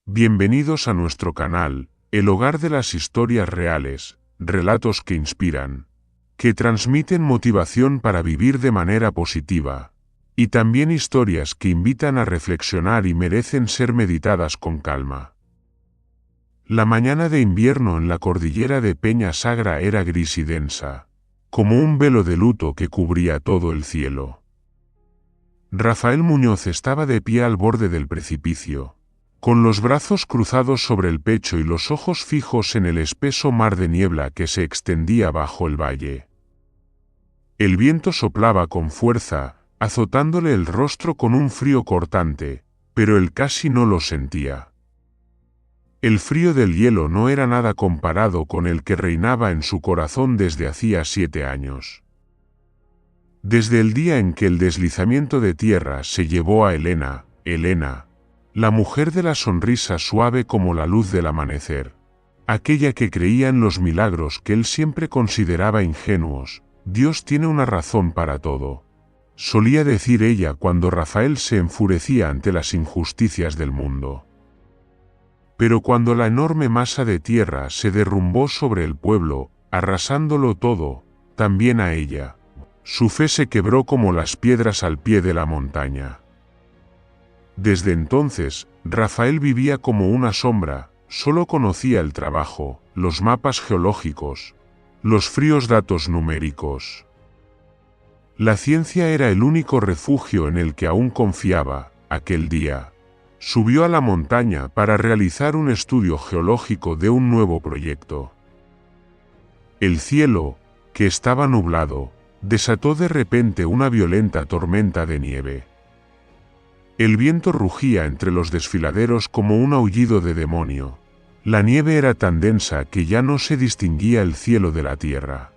Bienvenidos a nuestro canal, el hogar de las historias reales, relatos que inspiran, que transmiten motivación para vivir de manera positiva, y también historias que invitan a reflexionar y merecen ser meditadas con calma. La mañana de invierno en la cordillera de Peña Sagra era gris y densa, como un velo de luto que cubría todo el cielo. Rafael Muñoz estaba de pie al borde del precipicio, con los brazos cruzados sobre el pecho y los ojos fijos en el espeso mar de niebla que se extendía bajo el valle. El viento soplaba con fuerza, azotándole el rostro con un frío cortante, pero él casi no lo sentía. El frío del hielo no era nada comparado con el que reinaba en su corazón desde hacía 7 años. Desde el día en que el deslizamiento de tierra se llevó a Elena, la mujer de la sonrisa suave como la luz del amanecer, aquella que creía en los milagros que él siempre consideraba ingenuos. Dios tiene una razón para todo, solía decir ella cuando Rafael se enfurecía ante las injusticias del mundo. Pero cuando la enorme masa de tierra se derrumbó sobre el pueblo, arrasándolo todo, también a ella, su fe se quebró como las piedras al pie de la montaña. Desde entonces, Rafael vivía como una sombra, solo conocía el trabajo, los mapas geológicos, los fríos datos numéricos. La ciencia era el único refugio en el que aún confiaba. Aquel día, subió a la montaña para realizar un estudio geológico de un nuevo proyecto. El cielo, que estaba nublado, desató de repente una violenta tormenta de nieve. El viento rugía entre los desfiladeros como un aullido de demonio. La nieve era tan densa que ya no se distinguía el cielo de la tierra.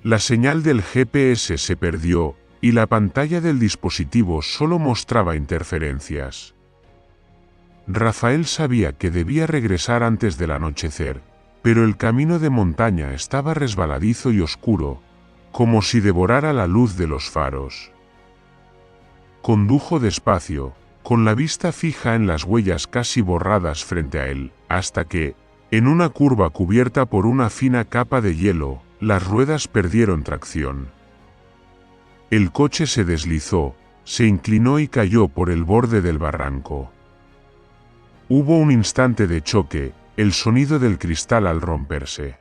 La señal del GPS se perdió, y la pantalla del dispositivo solo mostraba interferencias. Rafael sabía que debía regresar antes del anochecer, pero el camino de montaña estaba resbaladizo y oscuro, como si devorara la luz de los faros. Condujo despacio, con la vista fija en las huellas casi borradas frente a él, hasta que, en una curva cubierta por una fina capa de hielo, las ruedas perdieron tracción. El coche se deslizó, se inclinó y cayó por el borde del barranco. Hubo un instante de choque, el sonido del cristal al romperse.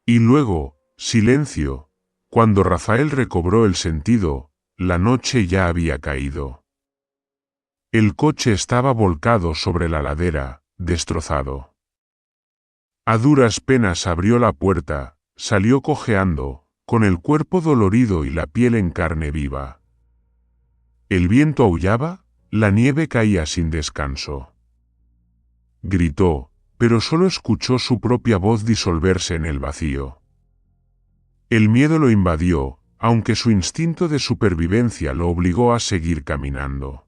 Y luego, silencio. Cuando Rafael recobró el sentido, la noche ya había caído. El coche estaba volcado sobre la ladera, destrozado. A duras penas abrió la puerta, salió cojeando, con el cuerpo dolorido y la piel en carne viva. El viento aullaba, la nieve caía sin descanso. Gritó, pero solo escuchó su propia voz disolverse en el vacío. El miedo lo invadió, aunque su instinto de supervivencia lo obligó a seguir caminando.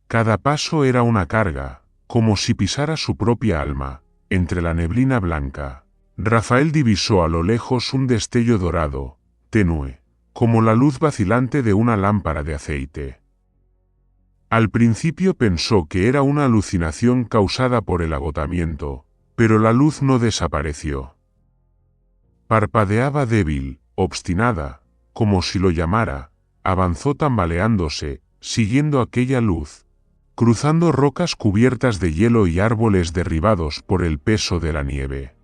Cada paso era una carga, como si pisara su propia alma. Entre la neblina blanca, Rafael divisó a lo lejos un destello dorado, tenue, como la luz vacilante de una lámpara de aceite. Al principio pensó que era una alucinación causada por el agotamiento, pero la luz no desapareció. Parpadeaba débil, obstinada, como si lo llamara, avanzó tambaleándose, siguiendo aquella luz, cruzando rocas cubiertas de hielo y árboles derribados por el peso de la nieve.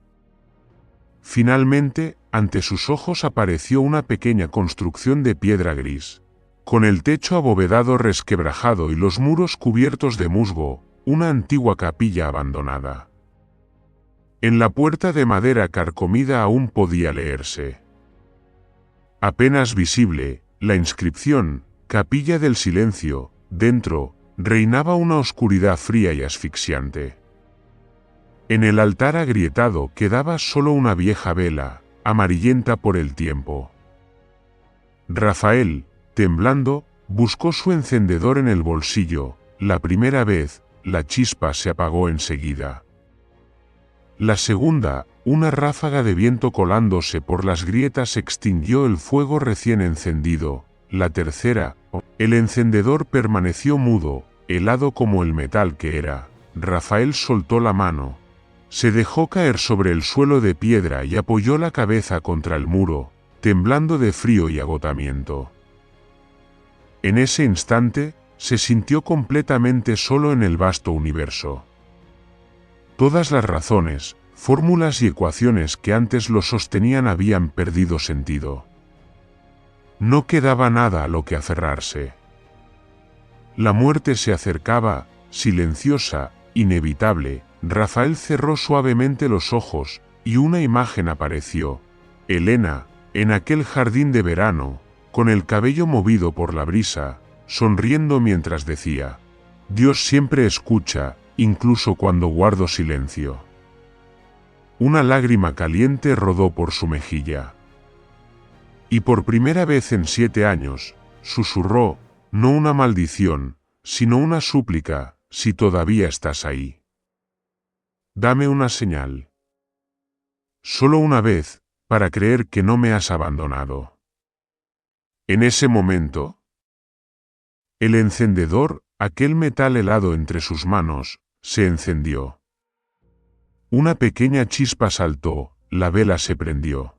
Finalmente, ante sus ojos apareció una pequeña construcción de piedra gris, con el techo abovedado resquebrajado y los muros cubiertos de musgo, una antigua capilla abandonada. En la puerta de madera carcomida aún podía leerse, apenas visible, la inscripción, Capilla del Silencio. Dentro, reinaba una oscuridad fría y asfixiante. En el altar agrietado quedaba solo una vieja vela, amarillenta por el tiempo. Rafael, temblando, buscó su encendedor en el bolsillo. La primera vez, la chispa se apagó enseguida. La segunda, una ráfaga de viento colándose por las grietas extinguió el fuego recién encendido. La tercera, el encendedor permaneció mudo, helado como el metal que era, Rafael soltó la mano. Se dejó caer sobre el suelo de piedra y apoyó la cabeza contra el muro, temblando de frío y agotamiento. En ese instante, se sintió completamente solo en el vasto universo. Todas las razones, fórmulas y ecuaciones que antes lo sostenían habían perdido sentido. No quedaba nada a lo que aferrarse. La muerte se acercaba, silenciosa, inevitable. Rafael cerró suavemente los ojos, y una imagen apareció. Elena, en aquel jardín de verano, con el cabello movido por la brisa, sonriendo mientras decía: Dios siempre escucha, incluso cuando guardo silencio. Una lágrima caliente rodó por su mejilla. Y por primera vez en 7 años, susurró, no una maldición, sino una súplica: si todavía estás ahí, dame una señal. Solo una vez, para creer que no me has abandonado. En ese momento, el encendedor, aquel metal helado entre sus manos, se encendió. Una pequeña chispa saltó, la vela se prendió.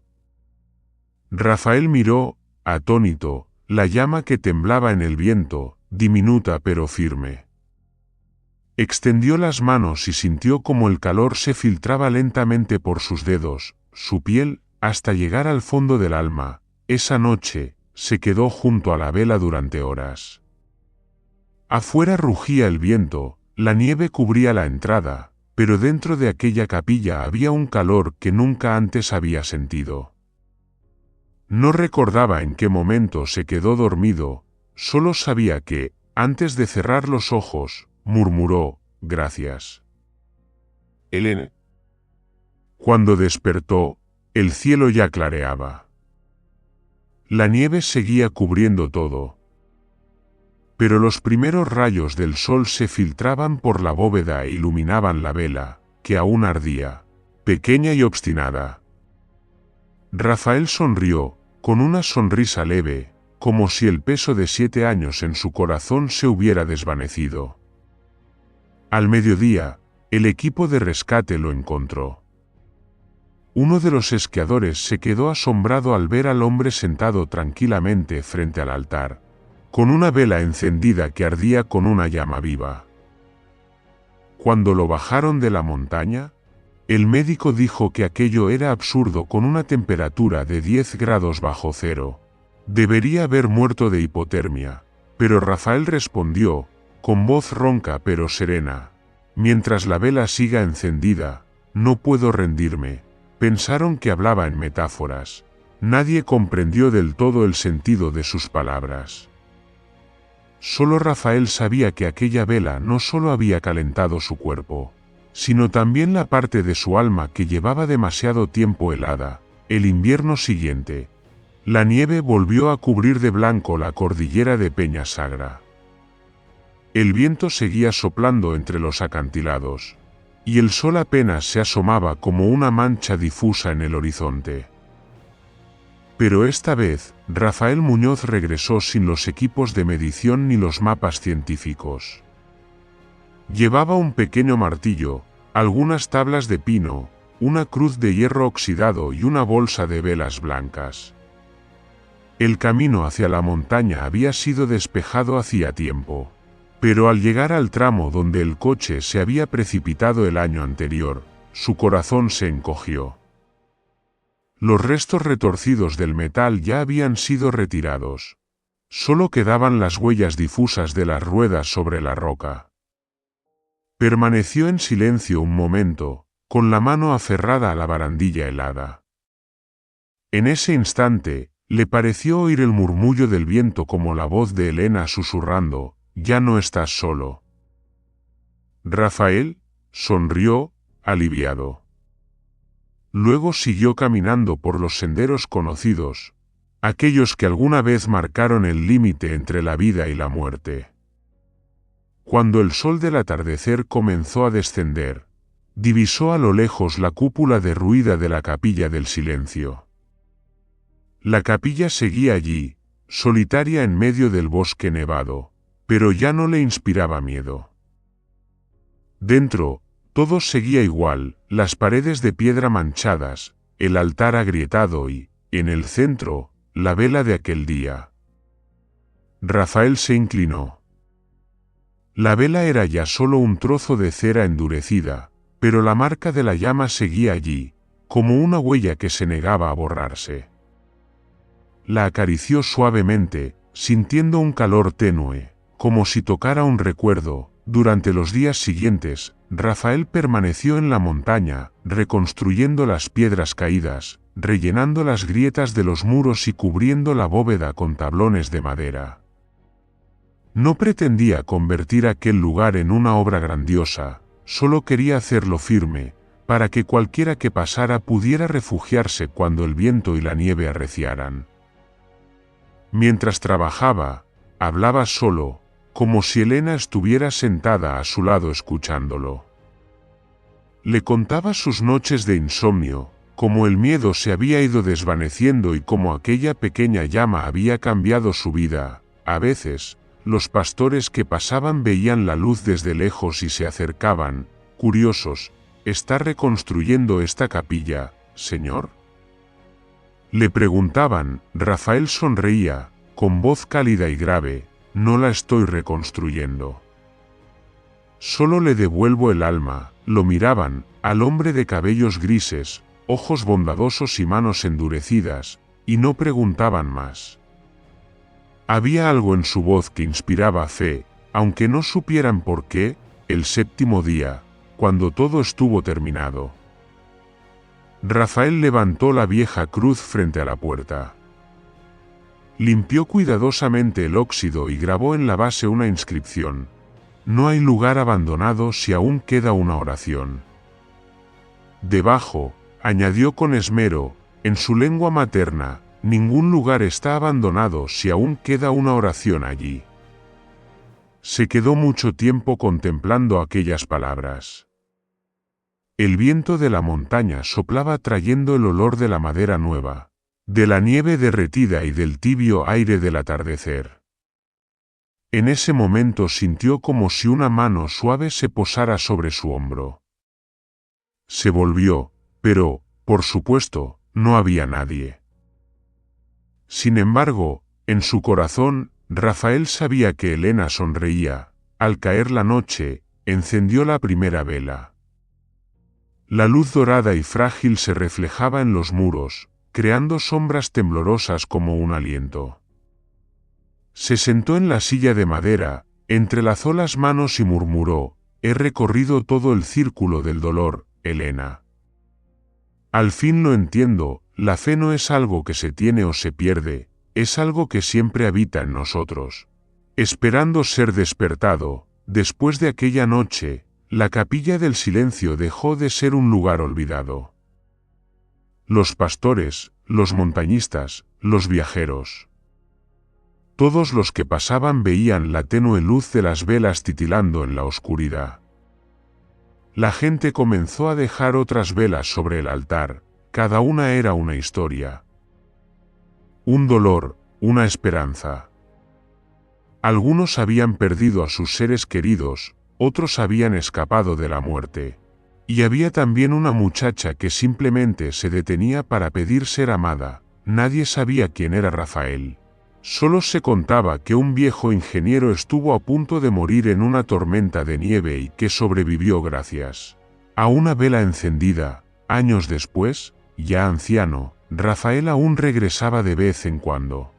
Rafael miró, atónito, la llama que temblaba en el viento, diminuta pero firme. Extendió las manos y sintió como el calor se filtraba lentamente por sus dedos, su piel, hasta llegar al fondo del alma. Esa noche, se quedó junto a la vela durante horas. Afuera rugía el viento, la nieve cubría la entrada, pero dentro de aquella capilla había un calor que nunca antes había sentido. No recordaba en qué momento se quedó dormido, solo sabía que, antes de cerrar los ojos, murmuró: gracias, Elena. Cuando despertó, el cielo ya clareaba. La nieve seguía cubriendo todo, pero los primeros rayos del sol se filtraban por la bóveda e iluminaban la vela, que aún ardía, pequeña y obstinada. Rafael sonrió, con una sonrisa leve, como si el peso de 7 años en su corazón se hubiera desvanecido. Al mediodía, el equipo de rescate lo encontró. Uno de los esquiadores se quedó asombrado al ver al hombre sentado tranquilamente frente al altar, con una vela encendida que ardía con una llama viva. Cuando lo bajaron de la montaña, el médico dijo que aquello era absurdo con una temperatura de 10 grados bajo cero. Debería haber muerto de hipotermia, pero Rafael respondió, con voz ronca pero serena: mientras la vela siga encendida, no puedo rendirme. Pensaron que hablaba en metáforas. Nadie comprendió del todo el sentido de sus palabras. Solo Rafael sabía que aquella vela no solo había calentado su cuerpo, sino también la parte de su alma que llevaba demasiado tiempo helada. El invierno siguiente, la nieve volvió a cubrir de blanco la cordillera de Peña Sagra. El viento seguía soplando entre los acantilados, y el sol apenas se asomaba como una mancha difusa en el horizonte. Pero esta vez, Rafael Muñoz regresó sin los equipos de medición ni los mapas científicos. Llevaba un pequeño martillo, algunas tablas de pino, una cruz de hierro oxidado y una bolsa de velas blancas. El camino hacia la montaña había sido despejado hacía tiempo, pero al llegar al tramo donde el coche se había precipitado el año anterior, su corazón se encogió. Los restos retorcidos del metal ya habían sido retirados. Solo quedaban las huellas difusas de las ruedas sobre la roca. Permaneció en silencio un momento, con la mano aferrada a la barandilla helada. En ese instante, le pareció oír el murmullo del viento como la voz de Elena susurrando: ya no estás solo. Rafael sonrió, aliviado. Luego siguió caminando por los senderos conocidos, aquellos que alguna vez marcaron el límite entre la vida y la muerte. Cuando el sol del atardecer comenzó a descender, divisó a lo lejos la cúpula derruida de la Capilla del Silencio. La capilla seguía allí, solitaria en medio del bosque nevado, pero ya no le inspiraba miedo. Dentro, todo seguía igual, las paredes de piedra manchadas, el altar agrietado y, en el centro, la vela de aquel día. Rafael se inclinó. La vela era ya solo un trozo de cera endurecida, pero la marca de la llama seguía allí, como una huella que se negaba a borrarse. La acarició suavemente, sintiendo un calor tenue, como si tocara un recuerdo. Durante los días siguientes, Rafael permaneció en la montaña, reconstruyendo las piedras caídas, rellenando las grietas de los muros y cubriendo la bóveda con tablones de madera. No pretendía convertir aquel lugar en una obra grandiosa, solo quería hacerlo firme, para que cualquiera que pasara pudiera refugiarse cuando el viento y la nieve arreciaran. Mientras trabajaba, hablaba solo, como si Elena estuviera sentada a su lado escuchándolo. Le contaba sus noches de insomnio, cómo el miedo se había ido desvaneciendo y cómo aquella pequeña llama había cambiado su vida. A veces, los pastores que pasaban veían la luz desde lejos y se acercaban, curiosos. ¿Está reconstruyendo esta capilla, señor?, le preguntaban. Rafael sonreía, con voz cálida y grave. No la estoy reconstruyendo. Solo le devuelvo el alma. Lo miraban, al hombre de cabellos grises, ojos bondadosos y manos endurecidas, y no preguntaban más. Había algo en su voz que inspiraba fe, aunque no supieran por qué. El séptimo día, cuando todo estuvo terminado, Rafael levantó la vieja cruz frente a la puerta. Limpió cuidadosamente el óxido y grabó en la base una inscripción. No hay lugar abandonado si aún queda una oración. Debajo, añadió con esmero, en su lengua materna, ningún lugar está abandonado si aún queda una oración allí. Se quedó mucho tiempo contemplando aquellas palabras. El viento de la montaña soplaba trayendo el olor de la madera nueva, de la nieve derretida y del tibio aire del atardecer. En ese momento sintió como si una mano suave se posara sobre su hombro. Se volvió, pero, por supuesto, no había nadie. Sin embargo, en su corazón, Rafael sabía que Elena sonreía. Al caer la noche, encendió la primera vela. La luz dorada y frágil se reflejaba en los muros, creando sombras temblorosas como un aliento. Se sentó en la silla de madera, entrelazó las manos y murmuró: he recorrido todo el círculo del dolor, Elena. Al fin lo entiendo, la fe no es algo que se tiene o se pierde, es algo que siempre habita en nosotros. Esperando ser despertado, después de aquella noche, la capilla del silencio dejó de ser un lugar olvidado. Los pastores, los montañistas, los viajeros. Todos los que pasaban veían la tenue luz de las velas titilando en la oscuridad. La gente comenzó a dejar otras velas sobre el altar, cada una era una historia. Un dolor, una esperanza. Algunos habían perdido a sus seres queridos, otros habían escapado de la muerte. Y había también una muchacha que simplemente se detenía para pedir ser amada. Nadie sabía quién era Rafael. Solo se contaba que un viejo ingeniero estuvo a punto de morir en una tormenta de nieve y que sobrevivió gracias a una vela encendida. Años después, ya anciano, Rafael aún regresaba de vez en cuando.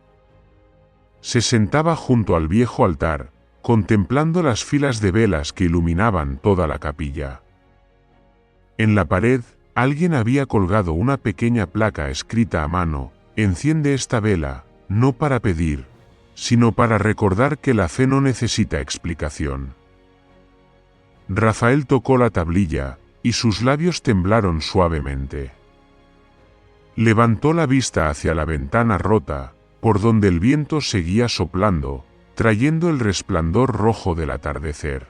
Se sentaba junto al viejo altar, contemplando las filas de velas que iluminaban toda la capilla. En la pared, alguien había colgado una pequeña placa escrita a mano: enciende esta vela, no para pedir, sino para recordar que la fe no necesita explicación. Rafael tocó la tablilla, y sus labios temblaron suavemente. Levantó la vista hacia la ventana rota, por donde el viento seguía soplando, trayendo el resplandor rojo del atardecer.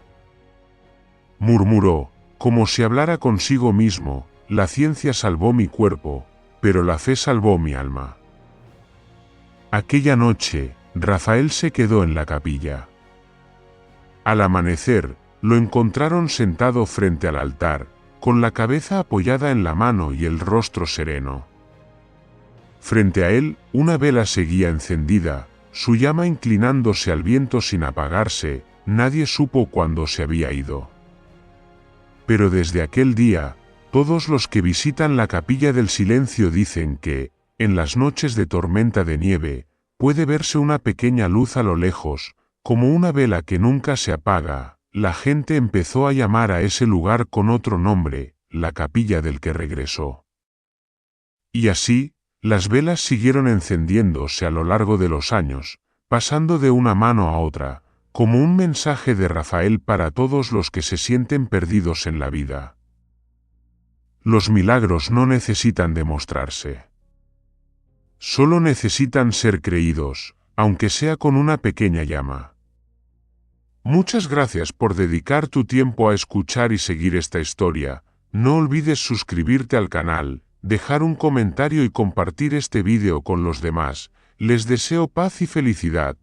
Murmuró, como si hablara consigo mismo: la ciencia salvó mi cuerpo, pero la fe salvó mi alma. Aquella noche, Rafael se quedó en la capilla. Al amanecer, lo encontraron sentado frente al altar, con la cabeza apoyada en la mano y el rostro sereno. Frente a él, una vela seguía encendida, su llama inclinándose al viento sin apagarse. Nadie supo cuándo se había ido. Pero desde aquel día, todos los que visitan la Capilla del Silencio dicen que, en las noches de tormenta de nieve, puede verse una pequeña luz a lo lejos, como una vela que nunca se apaga. La gente empezó a llamar a ese lugar con otro nombre, la Capilla del que regresó. Y así, las velas siguieron encendiéndose a lo largo de los años, pasando de una mano a otra, como un mensaje de Rafael para todos los que se sienten perdidos en la vida. Los milagros no necesitan demostrarse. Solo necesitan ser creídos, aunque sea con una pequeña llama. Muchas gracias por dedicar tu tiempo a escuchar y seguir esta historia. No olvides suscribirte al canal, dejar un comentario y compartir este vídeo con los demás. Les deseo paz y felicidad.